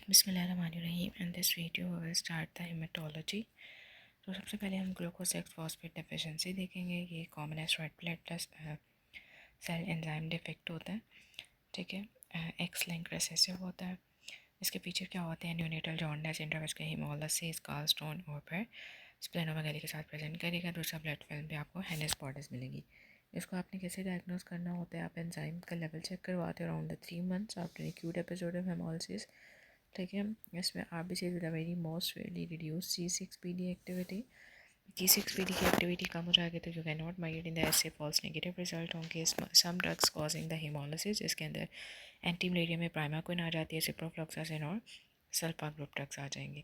बिस्मिल्लाहिर्रहमानिर्रहीम and this video will start the haematology. तो सबसे पहले हम ग्लूकोज 6 फॉस्फेट डेफिशिएंसी देखेंगे। ये commonest red blood plus cell enzyme defect होता है, ठीक है। एक्स लिंक रिसेसिव होता है। इसके फीचर क्या होते हैं? Neonatal jaundice, intravascular haemolysis, gallstone और फिर स्प्लेनोमेगाली के साथ प्रेजेंट करेगा। दूसरा ब्लड फिल्म पे आपको हेनेस बॉडीज मिलेगी। इसको आपने कैसे डायग्नोस करना होता है? आप एंजाइम का लेवल चेक करवाते हो around the 3 months after acute episode of hemolysis, ठीक है। इसमें RBC with a very most very reduce G6PD activity. G6PD की एक्टिविटी कम हो जाएगी तो you can not might in the ऐसे फॉल्स नेगेटिव रिजल्ट होंगे। Some drugs causing the hemolysis, जिसके अंदर एंटी मलेरिया में प्राइमाक्विन आ जाती है, सिप्रोफ्लॉक्सासिन और सल्फा ग्रुप ड्रग्स आ जाएंगे।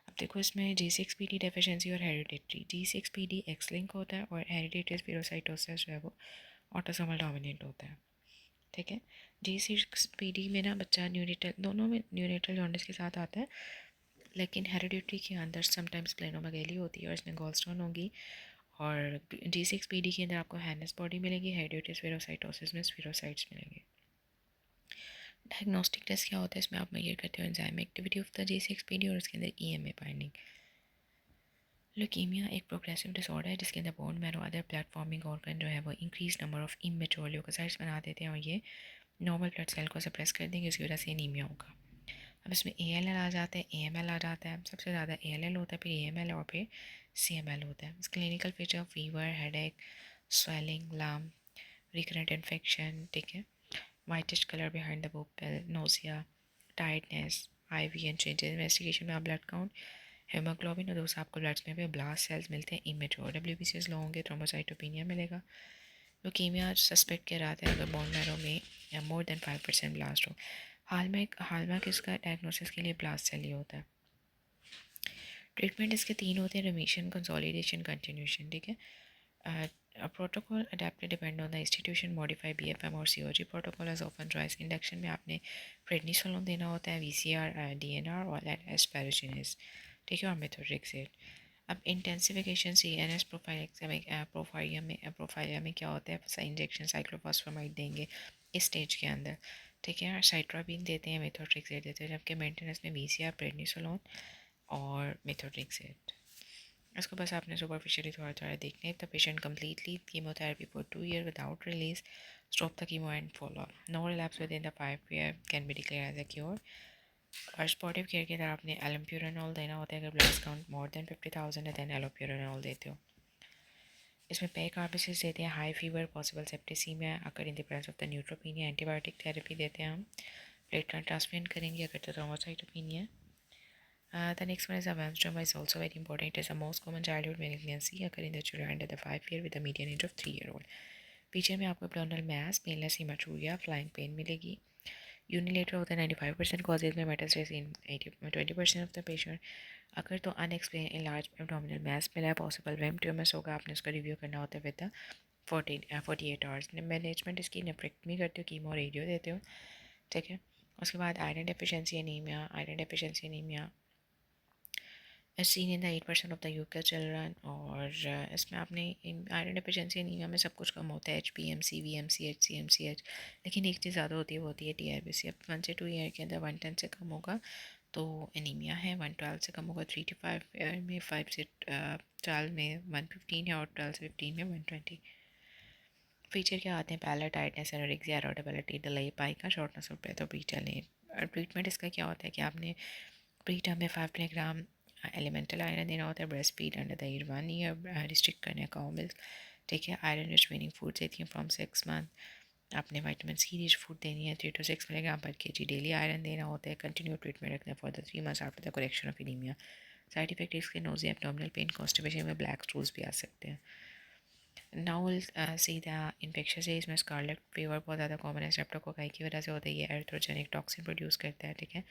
अब देखो इसमें G6PD डेफिशिएंसी और हेरिडिटरी। G6PD एक्स लिंक होता है और हेरिडिटरी स्पिरोसाइटोसिस जो है वो ऑटोसोमल डोमिनेंट होता है, ठीक है। G6PD में ना बच्चा न्यूनेटल, दोनों में न्यूनेटल जॉन्डिस के साथ आता है, लेकिन हेरिडिटरी के अंदर समटाइम्स स्प्लेनोमेगाली होती है और इसमें गॉलस्टोन होगी। और G6PD के अंदर आपको हैनस बॉडी मिलेगी, हेरिडिटरी स्पिरोसाइटोसिस में स्पिरोसाइट्स मिलेंगे। डायग्नोस्टिक टेस्ट क्या होता है? इसमें आप मेजर करते हो enzyme activity of the G6PD और उसके अंदर EMA बाइंडिंग। ल्यूकीमिया एक प्रोग्रेसिव डिसऑर्डर है जिसके अंदर bone marrow other blood forming organ जो है वो increase number of immature leukocytes बना देते हैं और ये नॉर्मल ब्लड सेल को सप्रेस कर देंगे, इसकी वजह से एनीमिया होगा। अब इसमें ALL आ जाता है, AML आ जाता है। सबसे ज़्यादा ALL होता है, फिर AML और फिर CML होता है। Clinical feature fever, headache, swelling, lump, recurrent infection, ठीक है। Whitish colour behind the pupil, nausea, tiredness, IV and changes. Investigation में आप ब्लड काउंट, हेमोग्लोबिन और दोस्त आपको ब्लड्स में भी ब्लास्ट सेल्स मिलते हैं इमेच्योर। WBCs लो होंगे, थ्रोम्बोसाइटोपिनिया मिलेगा। ल्यूकीमिया सस्पेक्ट किया जाता है अगर बोन मैरो में मोर देन 5% ब्लास्ट हो। हाल में किसका डायग्नोसिस के लिए ब्लास्ट सेल ही होता है। ट्रीटमेंट इसके 3 होते हैं: रिमीशन, कंसोलिडेशन, कंटिन्यूशन, ठीक है। Protocol adapted depend on the institution, modify BFM और COG protocol as often choice. Induction में आपने प्रेडनिसोलोन देना होता है, VCR, DNR और एस्पेराजिनेस, ठीक है, और मेथोट्रेक्सेट। अब इंटेंसिफिकेशन CNS प्रोफाइलिया में क्या होता है? इंजेक्शन साइक्लोफॉस्फेमाइड देंगे इस स्टेज के अंदर, ठीक है। साइट्राबिन देते हैं, मेथोट्रेक्सेट देते हैं, जबकि मेंटेनेंस में VCR, प्रेडनिसोलोन और मेथोट्रेक्सेट। इसको बस आपने सुपरफिशियली थोड़ा थोड़ा देखना है। The patient completely chemotherapy for 2 years without release, stop the chemo and follow up, no relapse within the 5 year can be declare as a cure. और सपोर्टिव केयर के अंदर आपने एलोप्यूरानोल देना होता है अगर ब्लड काउंट मोर देन 50,000 है, then एलोप्यूरानोल देते हो। इसमें पेक RBCs देते हैं, हाई फीवर, पॉसिबल सेप्टिसीमिया अगर in the presence of the neutropenia. Antibiotic therapy देते हैं हम, प्लेटलेट ट्रांसफ्यूजन करेंगे अगर तो thrombocytopenia. The next one is a Waldenström is also very important. It is the most common childhood malignancy occurring in the children under the 5 year with a median age of 3-year-old. Feature में आपको abdominal mass, painless hematuria, flying pain मिलेगी। यूनिलेटर होता है 95% causes में, metastasis in 20% of the patient. अगर तो unexplained large abdominal मास मिला है, पॉसिबल वेम ट्यूमर्स होगा, आपने उसका रिव्यू करना होता है विद द 48 आवर्स। मैनेजमेंट इसकी नेफ्रेक्टमी करते हो, कीमो रेडियो देते हो, ठीक है। उसके बाद iron deficiency anaemia seen in the 8% of the UK children। और इसमें आपने आयरन डेफिशिएंसी एनीमिया में सब कुछ कम होता है, HbMC, VMCH, CMCH, लेकिन एक चीज़ ज़्यादा होती है, वो होती है TRBC। अब 1 से 2 ईयर के अंदर 110 से कम होगा तो एनीमिया है, 112 से कम होगा 3 to 5 ईयर में, 5 से 12 में 115 है और 12 से 15 में 120। फीचर क्या आते हैं? Pallet tightness, anorexia, irritability, delay, pica, shortness of breath और ब्रीच। ट्रीटमेंट इसका क्या होता है कि आपने प्री टर्म में 5 मिलीग्राम एलिमेंटल आयरन देना होता है, breast feed under the age 1 year, restrict करने का मिल्क, ठीक है। आयरन रिच वीनिंग फूड देती हैं फ्रॉम 6 मंथ। आपने विटामिन C रिच फूड देनी है, 3 to 6 मिलीग्राम पर kg डेली आयरन देना होता है। कंटिन्यू ट्रीटमेंट रखना for the 3 months after the correction of anaemia. Side effect इसके नोजिया, एब्डोमिनल पेन, कॉन्स्टिपेशन में ब्लैक स्टूल्स भी आ सकते हैं। Now will see the infection है। इसमें स्कारलेट फीवर बहुत ज़्यादा कॉमन है, स्ट्रेप्टोकोकाई की वजह से होता है, ये एरिथ्रोजेनिक टॉक्सिन प्रोड्यूस करता है, ठीक है।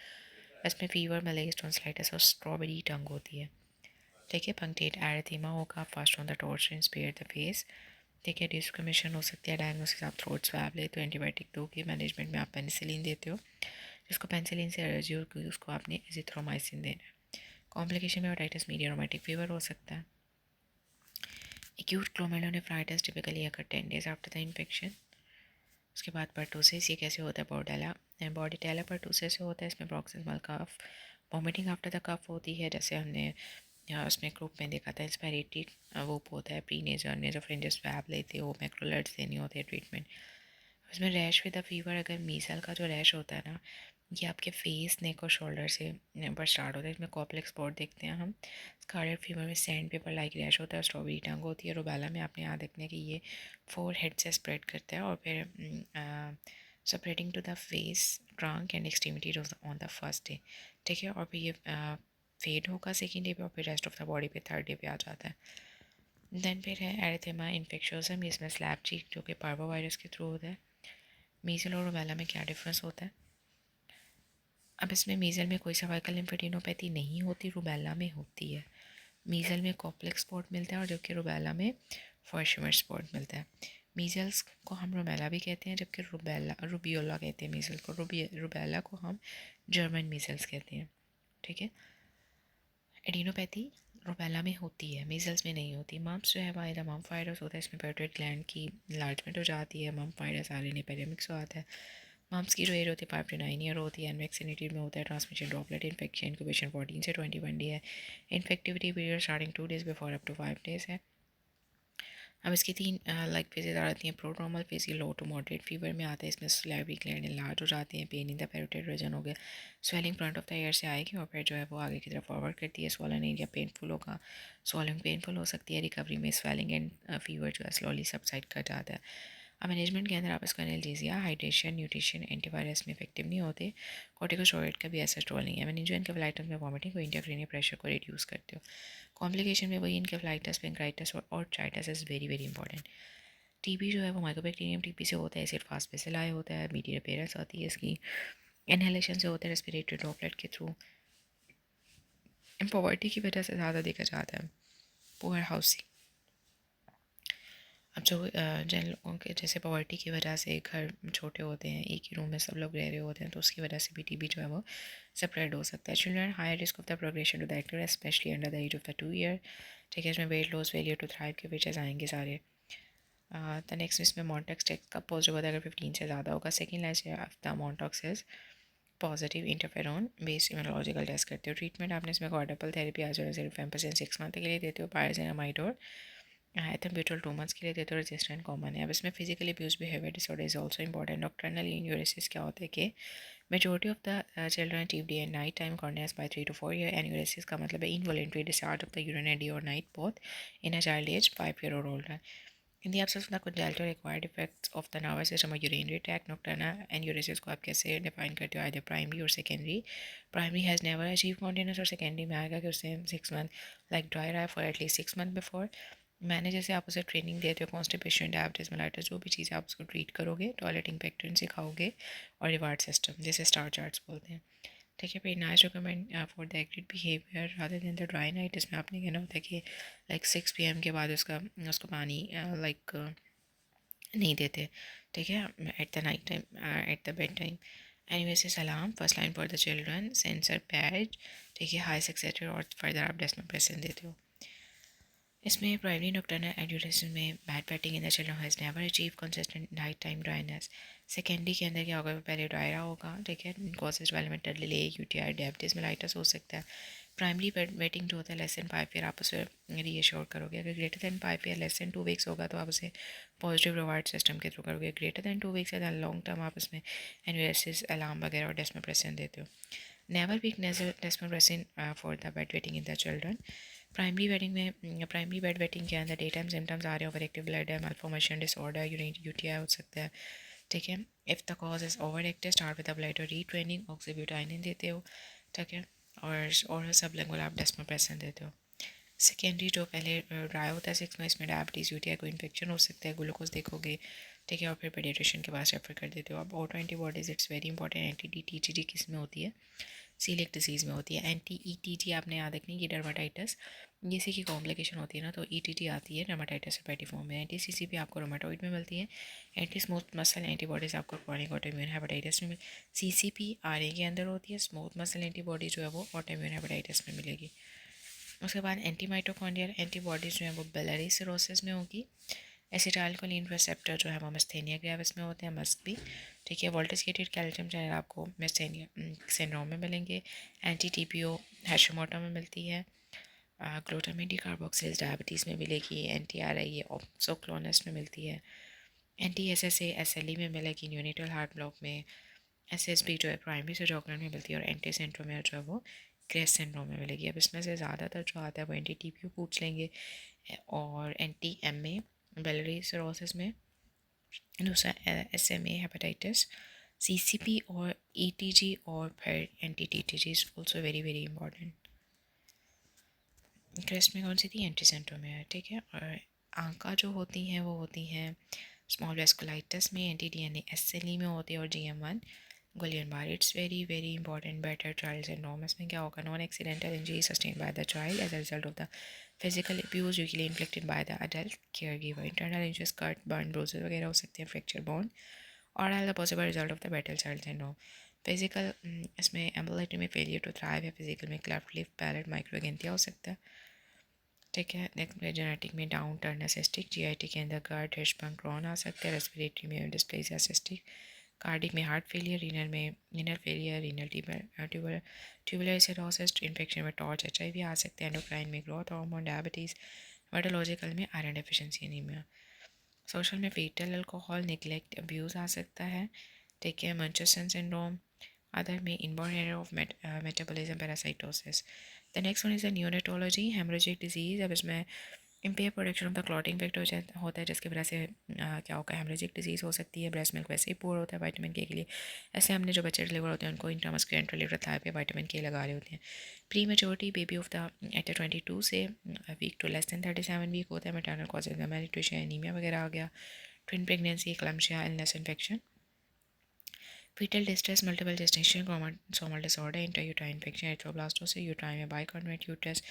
इसमें फीवर, मलेरिया, टॉन्सिलाइटिस और स्ट्रॉबेरी टंग होती है, ठीक है। पंक्टेट एरिथीमा होगा, fast on the torch and spare the face, ठीक है। डिस्क्रिमिनेशन हो सकती है। डायग्नोसिस आप थ्रोट स्वैब ले तो एंटीबायोटिक दो के मैनेजमेंट में आप पेनिसिलिन देते हो, जिसको पेनिसिलिन से एलर्जी होगी उसको आपने एजिथ्रोमाइसिन देना है। कॉम्प्लिकेशन में ओटाइटिस मीडिया, रोमेटिक फीवर हो सकता है। एक्यूट ग्लोमेरुलोनेफ्राइटिस टिपिकली अगर 10 days आफ्टर द इन्फेक्शन। उसके बाद पर्टोसिस, ये कैसे होता है, बॉर्डेटेला पर्टोसिस से होता है। इसमें proximal cough, vomiting after the cough होती है, जैसे हमने उसमें ग्रुप में देखा था इंस्पायरेटरी वो होता है, प्री नेजर नेजोफेरेंजियल स्वैब लेते हो, मैक्रोलाइड्स देनी होती है ट्रीटमेंट। उसमें रैश विद अ फीवर, अगर मीजल का जो रैश होता है ना, ये आपके फेस, नेक और शोल्डर से पर स्टार्ट होता है। इसमें कॉप्लेक्स स्पॉट देखते हैं हम। स्कारलेट फीवर में सैंड पेपर लाइक रैश होता है, स्ट्रॉबेरी टंग होती है। रूबेला में आपने यहाँ देखते हैं कि ये 4 हेड से स्प्रेड करता है, और फिर separating to the face, trunk and extremity on the first day, ठीक है। और फिर ये फेड होगा सेकेंड डे पे, और फिर रेस्ट ऑफ द बॉडी पे थर्ड डे पे आ जाता है। देन फिर है एरिथेमा इन्फेक्शोसम, इसमें स्लैब चीक जो कि पार्वो वायरस के थ्रू होता है। मीजल और रूबेला में क्या डिफरेंस होता है? अब इसमें मीजल में कोई सर्वाइकल लिम्फेडिनोपैथी नहीं होती, रूबेला में होती है। मीजल में कॉप्लेक्स स्पॉट मिलता है, और जबकि रूबेला में फॉर्शिमर स्पॉट मिलता है। मीजल्स को हम रूबेला भी कहते हैं, जबकि रूबियोला कहते हैं मीजल को। रूबेला को हम जर्मन मीजल्स कहते हैं, ठीक है। एडिनोपैथी रूबेला में होती है, मीजल्स में नहीं होती। मम्प्स जो है वायरस मम्प वायरस होता है, इसमें पेट्रोइड ग्लैंड की लार्जमेंट हो जाती है। मम्प वायरस आरएनए पेडेमिक्स आता है। मम्प्स की जो एज होती है 5 to 9 ईयर होती है। वैक्सीनेटेड में होता है। ट्रांसमिशन ड्रॉपलेट इन्फेक्शन, इंक्यूबेशन 14 से 21 डे है। Infectivity period starting 2 days before up to 5 days है। अब इसकी 3 लाइक फेजेज आ जाती हैं। प्रोड्रोमल फेज ये लो टू मॉडरेट फीवर में आता है। इसमें सलाइवरी ग्लैंड लार्ज हो जाते हैं। Pain in the parotid region हो गया। Swelling front of the ear से आएगी, और फिर जो है वो आगे की तरफ फॉरवर्ड करती है। स्वॉलन एरिया पेनफुल होगा, स्वॉलिंग पेनफुल हो सकती है। रिकवरी में स्वेलिंग एंड फीवर जो है स्लोली सबसाइड कर जाता है। अब मैनेजमेंट के अंदर आप इसका एनाल्जेसिया, हाइड्रेशन, न्यूट्रिशन, एंटीवायरस में इफेक्टिव नहीं होते। कॉर्टिकोस्टेरॉइड का भी ऐसा रोल नहीं है। मेनिंजोएन्केफेलाइटिस में वॉमिटिंग को इंट्राक्रेनियल प्रेशर को रिड्यूस करते हो। कॉम्प्लिकेशन में वही इनकेफेलाइटिस, पेंक्राइटिस और चाइटिस is very very important. TB जो है वो माइकोबैक्टीरियम टीबी से होता है। एसिड फास्ट बेसिलाई होता है। मीडियल अपीयरेंस होती है इसकी। इनहेलेशन से होता है रेस्पिरेटरी ड्रॉपलेट के थ्रू। पॉवर्टी की वजह से ज़्यादा देखा जाता है। पुअर हाउसिंग, अब जो जिन लोगों के जैसे पॉवर्टी की वजह से घर छोटे होते हैं, एक ही रूम में सब लोग रह रहे होते हैं, तो उसकी वजह से भी टीबी जो है वो स्प्रेड हो सकता है। Children higher risk of the progression to the actor especially under the age of the 2 year, ठीक है। इसमें weight loss, failure to thrive के फीचर्स आएंगे सारे। द नेक्स्ट इसमें मॉन्टॉक्स टेस्ट का पॉजिटिव होता है अगर 15 से ज़्यादा होगा। Second line of the Mantoux is positive interferon based immunological test करते हो। ट्रीटमेंट आपने इसमें कार्डेपल थेरेपी आज 0.5% 6 मंथ के लिए देते हो। पायरसिनामाइड और एथम्ब्यूटोल 2 मंथ्स के लिए देते हो। रेजिस्टेंट कॉमन है। अब इसमें physically abuse behaviour disorder is also important. Nocturnal enuresis क्या होता है कि majority of the children achieve day and night time continuous by 3 to 4 year. Enuresis का मतलब है involuntary discharge of the urine day और night both in a child age 5 year और older. In the absence of the congenital acquired effects of the nervous system or urinary tract, nocturnal enuresis को आप कैसे define करते हो, either primary or secondary? Primary has never achieved continence, और secondary में आएगा कि उससे 6 month like dry rye for at least 6 month before। मैंने जैसे आप उसे ट्रेनिंग देते हो, कॉन्स्टिपेशन, डायबिटीज मेलाइटिस, जो भी चीज़ें आप उसको ट्रीट करोगे, टॉयलेट इन्फेक्टेंट सिखाओगे, और रिवार्ड सिस्टम जैसे स्टार चार्ट्स बोलते हैं, ठीक है। फिर nice recommend for the agreed behaviour rather than the dry night. इसमें आपने कहना होता है कि लाइक 6 PM के बाद उसको पानी लाइक नहीं देते, ठीक है, at the night time, at the bed time. Anyways is alarm first line for the children, sensor pad, ठीक है, हाई एक्सेट्रा, और फर्दर आप डेसिमल प्रेसेंट देते हो। इसमें प्राइमरी नॉक्टर्नल एड्यूरेशन में bedwetting in the children has never achieve consistent night time dryness. Secondary के अंदर क्या होगा, पहले ड्रायरा होगा, ठीक है, causes developmental delay, UTI, diabetes mellitus हो सकता है। प्राइमरी वेटिंग जो होता है लेस देन 5 ईयर, आप उसे रीएश्योर करोगे। अगर greater than 5 year less than 2 weeks होगा तो आप उसे पॉजिटिव रिवार्ड सिस्टम के थ्रू करोगे। ग्रेटर दैन 2 वीक्स है लॉन्ग टर्म आप इसमें एनयूएसिस, अलार्म वगैरह और डेस्मोप्रेसिन देते हो। Never week nasal desmopressin for the bed wetting in the children. Primary bed wetting के अंदर डे टाइम सिम्टम्स आ रहे हैं, ओवर एक्टिव ब्लड है, मालफॉर्मेशन डिसऑर्डर, यूटीआई हो सकता है, ठीक है। If the cause is over active start with the blood और रीट्रेनिंग, ऑक्सीब्यूटाइनिन देते हो, ठीक है, और सब लिंगुअल आप डेस्मोप्रेसिन देते हो। सेकेंडरी जो पहले ड्राई होता है 6 मंथ्स में, डायबिटीज़, यूटीआई को इन्फेक्शन हो सकता है, ग्लूकोज देखोगे, ठीक है, और फिर पेडियाट्रिशियन के पास रेफर कर देते हो। अब auto antibodies it's very important. एंटी-टीटीजी किस में होती है, सीलिएक डिजीज़ में होती है। एंटी-ईटीटी आपने याद रखनी, ये डर्माटाइटिस, ये इसी की कॉम्प्लिकेशन होती है ना, तो ईटीटी आती है डर्माटाइटिस हेपेटिफॉर्म में। एंटी-सीसीपी आपको रोमेटॉइड में मिलती है। एंटी स्मूथ मसल एंटीबॉडीज़ आपको क्रॉनिक ऑटोइम्यून हेपेटाइटिस में सीसीपी आरए के अंदर होती है। स्मूथ मसल एंटीबॉडी जो है वो ऑटोइम्यून हेपेटाइटिस में मिलेगी। उसके बाद एंटी माइटोकॉन्ड्रियल एंटीबॉडीज़ जो है वो बिलियरी सिरोसिस में होगी। एसिटाइलकोलिन रिसेप्टर जो है वो मिस्थेनिया ग्रेविस में होते हैं, मस्क भी। ठीक है, वोल्टेज-गेटेड कैल्शियम चैनल आपको मिस्थेनिया सिंड्रोम में मिलेंगे। एंटी टीपीओ हैशिमोटो में मिलती है। ग्लूटामेट डिकार्बोक्सिलेज डायबिटीज़ में मिलेगी। एंटी आर आई ऑप्सोक्लोनस में मिलती है। Anti S S A S L E में मिलेगी न्यूनेटल हार्ट ब्लॉक में। एस एस बी जो है प्राइमरी सिरोक्लिन में मिलती है। और एंटी सेंट्रोमियर जो है वो ग्रेस सिंड्रोम में मिलेगी। अब इसमें से ज़्यादातर जो आता है वो एंटी टी पी पूछ लेंगे, और anti M A biliary cirrhosis में, दूसरा S M A hepatitis, C C P और ई टी जी, और फिर anti T T G is also very very important. Crest में कौन सी थी? Anti centromere. ठीक है, और आंका जो होती हैं वो होती हैं स्मॉल वेस्कुलाइटिस में, anti D N A S L E में होती है, और G M one Guillain Barré. It's very very important. Battered child syndrome, इसमें क्या होगा? Non accidental injury sustain by the child as a result of the physical abuse usually inflicted by the adult care giver. Internal injuries, cut, burn, bruises वगैरह हो सकते हैं, fracture bone, और are the possible result of the better child syndrome. Physical, इसमें ability में failure to thrive है। Physical में cleft lip, palette, माइक्रोगेंथिया हो सकता है। ठीक है, नेक्स्ट में जेनेटिक में डाउन टर्नर सिस्टिक, जीआईटी के अंदर गर्ड, हिर्शबर्ग, क्रॉन आ सकते हैं। रेस्पिरेटरी में डिस्प्लेसिया सिस्टिक, कार्डिक में हार्ट फेलियर, रीनल में renal failure, renal tuber tubular cirrhosis, infection में टॉर्च, HIV आ सकते हैं। एंडोक्राइन में ग्रोथ हार्मोन, डायबिटीज़, मेटालॉजिकल में आयरन डेफिशिएंसी एनीमिया। सोशल में फीटल अल्कोहल, निगलेक्ट, अब्यूज़ आ सकता है। ठीक है, मंचेसन सिंड्रोम। अदर में inborn error of metabolism, parasitosis. The next one is the neurotology, haemorrhagic disease. अब इसमें empire production of the clotting factor होता है, जिसकी वजह से क्या होगा? हेमोरेजिक डिजीज़ हो सकती है। ब्रेस्ट मिल्क वैसे ही पूर होता है विटामिन के लिए। ऐसे हमने जो बच्चे डिलीवर होते हैं उनको इंट्रामस्कुलर इंट्रालिटरल पे विटामिन के लगा रहे होते हैं। Pre maturity baby of the at 22 से week to less than 37 week होता है। मैटरनल कॉजेज में मैलन्यूट्रिशन, एनीमिया वगैरह आ गया। Twin pregnancy, eclampsia, illness, infection, fetal distress, multiple gestation, chromosomal disorder, intrauterine infection, erythroblastosis, uterine में bicontinent uterus,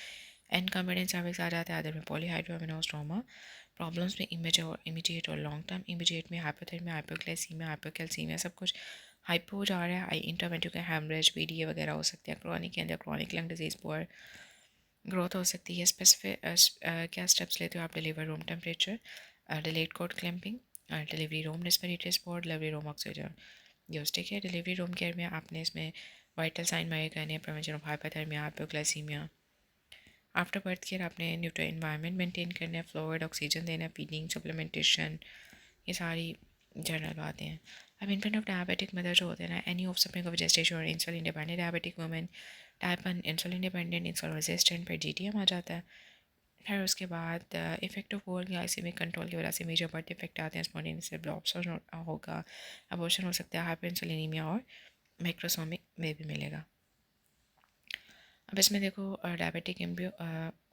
incontinent cervix आ जाता है। अदर में polyhydramniosarcoma, प्रॉब्लम्स में इमीडिएट और लॉन्ग टर्म। इमीडिएट में हाइपोथर्मिया, हाइपोग्लाइसीमिया, हाइपोकैल्सीमिया, सब कुछ हाइपो जा रहा है। इंट्रावेंट्रिकुलर हेमरेज, पीडीए वगैरह हो सकती है। क्रॉनिक के अंदर chronic lung disease, poor growth हो सकती है। स्पेसिफिक क्या स्टेप्स लेते हो आप? Deliver room temperature, delayed code clamping, delivery room respiratory support, delivery room oxygen use. ठीक है, डिलीवरी रूम केयर में आपने इसमें वाइटल साइन मारे करने हैं, prevention of hypothermia, hypoglycaemia. After birth care आपने न्यूट्रल इन्वायरमेंट मेंटेन करना है, फ्लोइड, ऑक्सीजन देना है, फीडिंग, सप्लीमेंटेशन, ये सारी जनरल बातें हैं। अब इन्फेंट ऑफ डायबिटिक मदर जो होते हैं ना, any of suffering of gestation और insulin independent diabetic women, type 1 insulin independent, insulin resistant, फिर GTM आ जाता है। फिर उसके बाद effect of oval glycaemic control की वजह से मेजर बर्थ इफेक्ट आते हैं। स्पॉन्टेनियस अबॉर्शन होगा, अबॉर्शन हो सकता है, हाइपरइंसुलिनीमिया, और माइक्रोसोमिक में भी मिलेगा। अब इसमें देखो डायबिटिक एम्ब्रियो,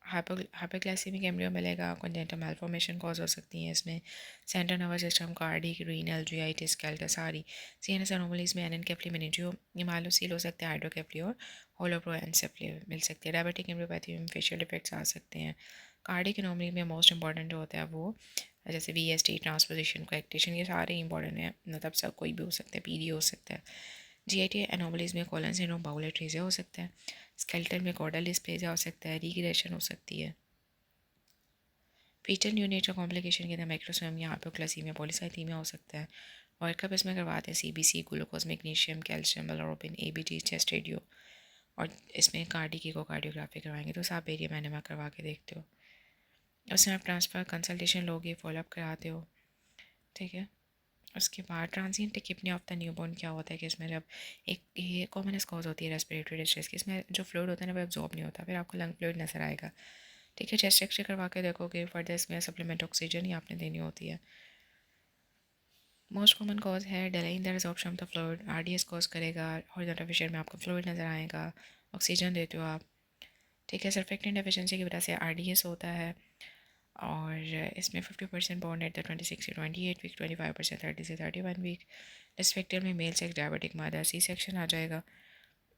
हाइपरग्लाइसेमिक एम्ब्रियो मिलेगा। कंजेनिटल मैलफॉर्मेशन कॉज हो सकती हैं इसमें। Central nervous system, cardiac, renal, GIT, skeletal, सारी CNS एनोमलीज में एनेनकेफली, मेनिंजियो, माइलोसील हो सकते हैं, हाइड्रोकेफली और होलोप्रोएनसेफली मिल सकती है। डायबिटिक एम्ब्रियोपैथी में फेशियल डिफेक्ट्स आ सकते हैं। कार्डिक एनोमली में मोस्ट इंपॉर्टेंट जो होता है वो जैसे VST, ट्रांसपोजिशन, कोएक्टेशन, ये सारे इंपॉर्टेंट हैं। मतलब सब कोई भी हो सकता है, PD हो सकता है। GIT एनोमलीज में कोलन सिंड्रोम, बाउल एट्रीजिया हो सकता है। स्केलेटल में कॉर्डल डिस्प्लेजिया हो सकता है, रीग्रेशन हो सकती है। फीटल न्यूनेटर कॉम्प्लिकेशन के अंदर माइक्रोसोमिया, हाइपोक्लासीमिया, पॉलीसाइथीमिया हो सकता है। और कब इसमें करवाते हैं? CBC, glucose, magnesium, calcium, bilirubin, ABG, chest radio, और इसमें कार्डिक इकोकार्डियोग्राफी करवाएंगे तो आप बेरियम एनेमा करवा के देखते हो। उसमें आप ट्रांसफ़र कंसल्टेशन लोगे, फॉलोअप कराते हो। ठीक है, उसके बाद ट्रांजिएंट टिकिपनिया ऑफ द न्यूबॉर्न क्या होता है कि इसमें जब एक ये कॉमनस कॉज होती है रेस्पिरेटरी डिस्ट्रेस की, इसमें जो फ्लूइड होता है ना वो एब्जॉर्ब नहीं होता, फिर आपको लंग फ्लूइड नजर आएगा। ठीक है, चेस्ट एक्सरे करवा के देखोगे। फर्दर इसमें सप्लीमेंट ऑक्सीजन ही आपने देनी होती है। मोस्ट कॉमन कॉज है delay in the resorption of the fluid, RDS cause करेगा। हॉरिजॉन्टल फिशर में आपको फ्लूइड नज़र आएगा, ऑक्सीजन देते हो आप। ठीक है, सर्फेक्टेंट डेफिशिएंसी की वजह से RDS होता है। और इसमें 50% बॉर्न एट द 26 से 28 वीक, 25% 30 से 31 वीक। डिस्फेक्टर में मेल सेक्स, डायबिटिक मदर, C-सेक्शन आ जाएगा।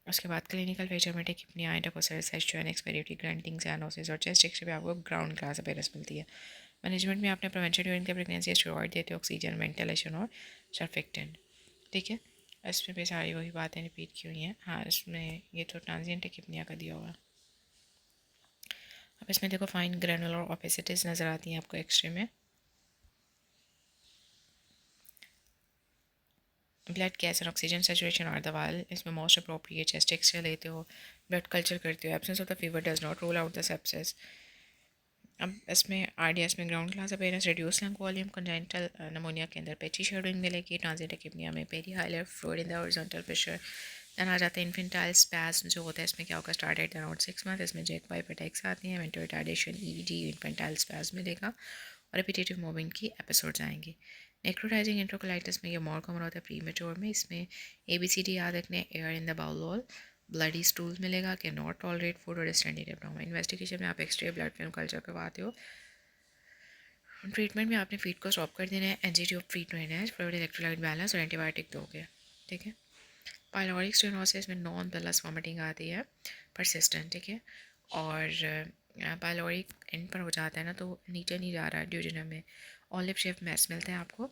उसके बाद क्लिनिकल फीचर में टिकिपनिया, इंटरकोसस, सेस्चुअन, एक्सपेरिटी, ग्रंटिंग, साइनोसिस, और चेस्ट एक्सरे पे आपको ग्राउंड क्लास अपीयरेंस मिलती है। मैनेजमेंट में आपने prevention during the pregnancy, steroid देते हो, ऑक्सीजन, वेंटिलेशन और सर्फेक्टेंट। ठीक है, इसमें भी सारी वही बातें रिपीट की हुई हैं। हाँ, इसमें ये तो ट्रांजिएंट टिकिपनिया का दिया हुआ। अब इसमें देखो फाइन ग्रैनुलर ओपेसिटीज़ नज़र आती हैं आपको एक्सरे में। ब्लड गैस और ऑक्सीजन सेचुरेशन आर द वाल, इसमें मोस्ट अप्रोप्रिएट चेस्ट एक्सरे लेते हो, ब्लड कल्चर करते हो, absence of the fever does not rule out the sepsis. अब इसमें आरडीएस में ground glass appearance, reduce lung volume, congenital pneumonia के अंदर पेची शेडोइंग मिलेगी, ट्रांजिट किडनिया में peri hilar fluid in the horizontal fissure. Then आ जाता है इन्फेंटाइल स्पैस्म जो होता है, इसमें क्या होगा, स्टार्ट एट अराउंड 6 मंथ, इसमें जेक वाइप अटैक्स आती हैं, मेंटल रिटार्डेशन, ईडी, इन्फेंटाइल स्पैस्म मिलेगा और रिपीटेटिव मूवमेंट की एपिसोड्स आएंगे। नेक्रोटाइजिंग एंट्रोकोलाइटिस में ये मोर कॉमन होता है प्री मेच्योर में। इसमें ABCD याद रखने, air in the bowel wall, bloody stool मिलेगा, कि नॉट टॉलरेट फूड और डिस्टेंडेड एब्डोमेन। इन्वेस्टिगेशन में आप एक्सरे ब्लड फिल्म कल्चर करवाते हो। ट्रीटमेंट में आपने फीड को स्टॉप कर देना है, एनजीटी ऑफ ट्रीटमेंट है, फ्लूइड इलेक्ट्रोलाइट बैलेंस और एंटीबायोटिक दोगे, ठीक है। पायलोरिक स्टेनोसिस में नॉन प्लस वॉमिटिंग आती है, परसिस्टेंट, ठीक है। और पायलोरिक एंड पर हो जाता है ना, तो नीचे नहीं जा रहा है ड्यूडेनम में, ऑलिव शेप मैस मिलता है आपको।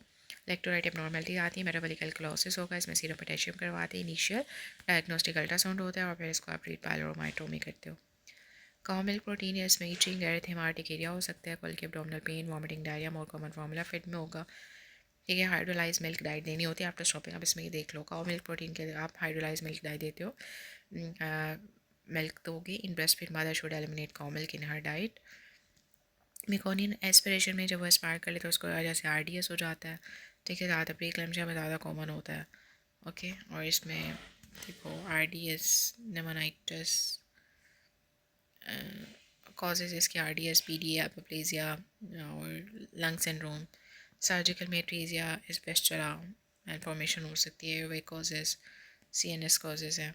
इलेक्ट्रोलाइट एबनॉर्मलिटी आती है, मेटाबॉलिक एल्कलोसिस होगा, इसमें सीरम पोटेशियम करवाते हैं, इनिशियल डायग्नोस्टिक अल्ट्रासाउंड होता है और फिर इसको आप रीड पायलोरोमाइटोमी करते हो। काउ मिल्क प्रोटीन है, इसमें ईचिंग, एरिथेमा, टिकेरिया हो सकता है, बल्कि abdominal pain, vomiting, diarrhoea more common formula fit में होगा, ठीक है। हाइड्रोलाइज मिल्क डाइट देनी होती है आफ्टर स्टॉपिंग। अब इसमें ये देख लो, काउ मिल्क प्रोटीन के लिए आप हाइड्रोलाइज मिल्क डाइट देते हो, मिल्क दोगे in breast feed mother should eliminate cow milk in her diet. Meconium aspiration में जब वो एस्पायर कर लेते हैं उसको वजह से RDS हो जाता है, ठीक है, ज़्यादा प्री क्लैम्सिया में ज़्यादा कॉमन होता है, ओके। और इसमें देखो RDS निमोनाइटिस कॉजेज इसके RDS, PD, एपोप्लेजिया और लंग सिंड्रोम। सर्जिकल में ट्रीजिया इस वेस्चरा इन्फॉर्मेशन हो सकती है, वे कॉजेज CNS कॉजेज हैं।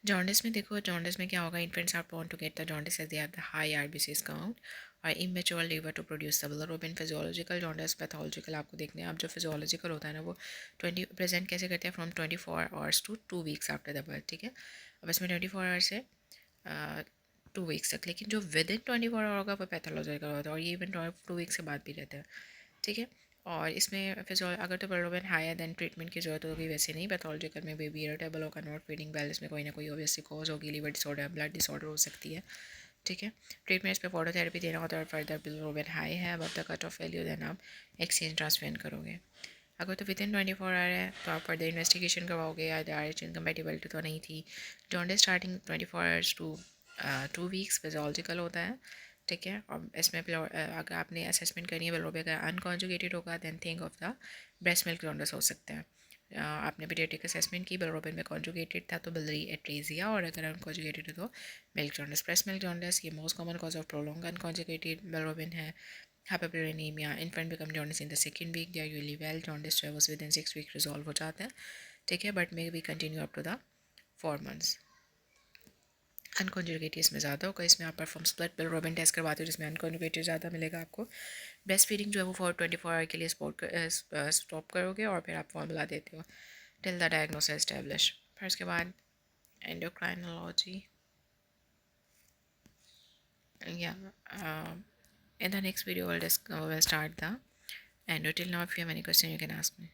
जॉन्डिस में देखो, जॉन्डिस में क्या होगा, infants are prone to get the jaundice as they have the high RBCs count और immature liver to produce the bilirubin. Physiological jaundice, pathological आपको देखने हैं। अब जो फिजियोलॉजिकल होता है ना, वो 20 प्रेजेंट कैसे करते हैं, from 24 hours to 2 weeks after the birth, ठीक है। अब इसमें 24 आवर्स से 2 वीक्स तक, लेकिन जो विद इन 24 आवर होगा वो पैथोलॉजिकल होता है, और ये इवन 2 वीक्स के बाद भी रहता है, ठीक है। और इसमें फिजियोल अगर तो बिलिरुबिन हायर देन ट्रीटमेंट की जरूरत होगी, वैसे नहीं। पैथोलॉजिकल में बेबी इरिटेबल होगा, नॉट फीडिंग वेल, इसमें कोई ना कोई ऑब्वियसली कॉज होगी, लिवर डिसऑर्डर, ब्लड डिसऑर्डर हो सकती है, ठीक है। ट्रीटमेंट इस पर फोटोथेरेपी देना होता है, और फर्दर बिलिरुबिन हाई है अब the cut off value, then आप एक्सचेंज ट्रांसफर करोगे। अगर तो विद इन 24 आवर है तो आप फर्दर इन्वेस्टिगेशन करवाओगे, या RH इनकम्पेटिबिलिटी तो नहीं थी। Jaundice starting 24 hours to 2 weeks physiological होता है, ठीक है। और इसमें अगर आपने असेसमेंट करनी है बिलिरुबिन अगर अनकॉन्जुगेटेड होगा, then think of the breast milk jaundice हो सकता है। आपने पीडियाट्रिक असेसमेंट की, बिलिरुबिन में कॉन्जुगेटेड था तो बिलरी एट्रेजिया, और अगर अनकॉन्जुगेटेड है तो milk jaundice. Breast milk jaundice ये most common cause of prolong unconjugated bilirubin है। हाइपरप्लेनेमिया, infant become jaundice in the second week, they are usually well, jaundice travels within 6 week resolve हो जाता है, ठीक है, but may be continue up to the 4 months. Unconjugated इसमें ज़्यादा होगा, इसमें आप परफॉर्म स्प्लिट बिलिरुबिन टेस्ट करवाते हो जिसमें अनकॉन्जुगेटेड ज़्यादा मिलेगा आपको। ब्रेस्ट फीडिंग जो है वो फॉर 24 आवर के लिए स्टॉप करोगे और फिर आप फॉर्मूला देते हो टिल द डायग्नोसिस एस्टेब्लिश। फिर उसके बाद एंडोक्राइनोलॉजी, या in the next video we'll start the endo. Till now if you have any question you can ask me.